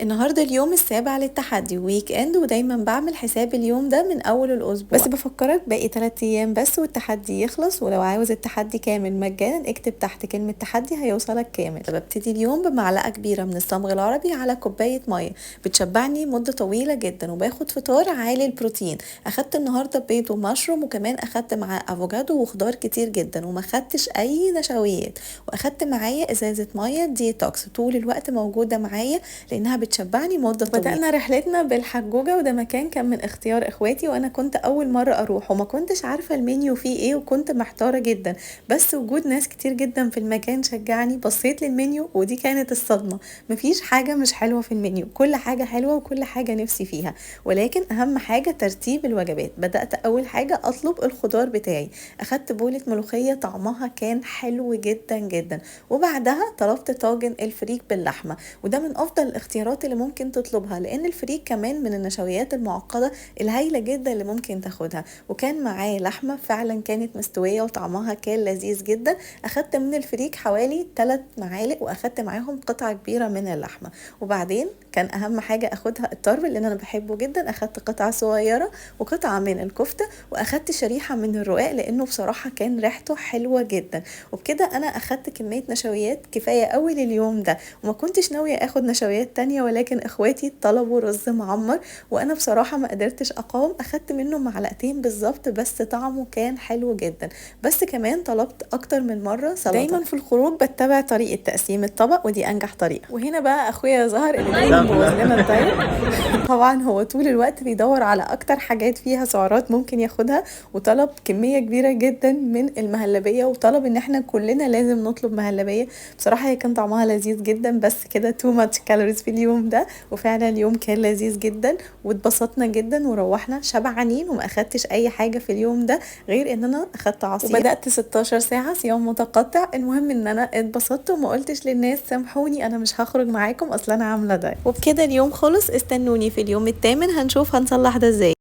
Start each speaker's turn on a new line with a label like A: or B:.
A: النهارده اليوم السابع للتحدي ويك اند، ودايما بعمل حساب اليوم ده من اول الاسبوع، بس بفكرك باقي 3 ايام بس والتحدي يخلص. ولو عاوز التحدي كامل مجانا اكتب تحت كلمة تحدي هيوصلك كامل. ببتدي اليوم بمعلقة كبيرة من الصمغ العربي على كوباية مية بتشبعني مدة طويلة جدا، وباخد فطار عالي البروتين. اخدت النهارده بيض ومشروم، وكمان اخدت معاه افوكادو وخضار كتير جدا، وما خدتش اي نشويات. واخدت معايا ازازة مية ديتوكس طول الوقت موجودة معايا لانها بتشبعني مده طويله. بدأنا رحلتنا بالحجوجه، وده مكان كان من اختيار اخواتي، وانا كنت اول مره اروح وما كنتش عارفه المنيو فيه ايه، وكنت محتاره جدا. بس وجود ناس كتير جدا في المكان شجعني. بصيت للمنيو ودي كانت الصدمه، مفيش حاجه مش حلوه في المنيو، كل حاجه حلوه وكل حاجه نفسي فيها. ولكن اهم حاجه ترتيب الوجبات. بدأت اول حاجه اطلب الخضار بتاعي، اخدت بولة ملوخيه طعمها كان حلو جدا جدا. وبعدها طلبت طاجن الفريك باللحمه، وده من افضل الاختيارات اللي ممكن تطلبها، لان الفريك كمان من النشويات المعقده الهايله جدا اللي ممكن تاخدها. وكان معاه لحمه فعلا كانت مستويه وطعمها كان لذيذ جدا. اخدت من الفريك حوالي 3 معالق، واخدت معاهم قطعه كبيره من اللحمه. وبعدين كان اهم حاجه اخدها الطرب لان انا بحبه جدا. اخدت قطعه صغيره وقطعه من الكفته، واخدت شريحه من الرقاق لانه بصراحه كان ريحته حلوه جدا. وبكده انا اخدت كميه نشويات كفايه قوي لليوم ده، وما كنتش ناويه اخد نشويات تانية، ولكن اخواتي طلبوا رز معمر وانا بصراحه ما قدرتش اقاوم. اخدت منه معلقتين بالظبط، بس طعمه كان حلو جدا. بس كمان طلبت اكتر من مره سلطه. دايما في الخروج بتبع طريقه تقسيم الطبق، ودي انجح طريقه. وهنا بقى اخويا ظهر اللي دايما بوظ لنا الدايت. طبعا هو طول الوقت بيدور على اكتر حاجات فيها سعرات ممكن ياخدها، وطلب كميه كبيره جدا من المهلبيه، وطلب ان احنا كلنا لازم نطلب مهلبيه. بصراحه هي كان طعمها لذيذ جدا، بس كده تو ماتش كالوريز في اليوم ده. وفعلا اليوم كان لذيذ جدا واتبسطنا جدا، وروحنا شبعانين وما اخدتش اي حاجه في اليوم ده غير ان انا اخدت عصير. وبدات 16 ساعه صيام متقطع. المهم ان انا اتبسطت وما قلتش للناس سامحوني انا مش هخرج معاكم اصلا انا عامله دايت. وبكده اليوم خلص. استنوني في اليوم الثامن هنشوف هنصلح ده ازاي.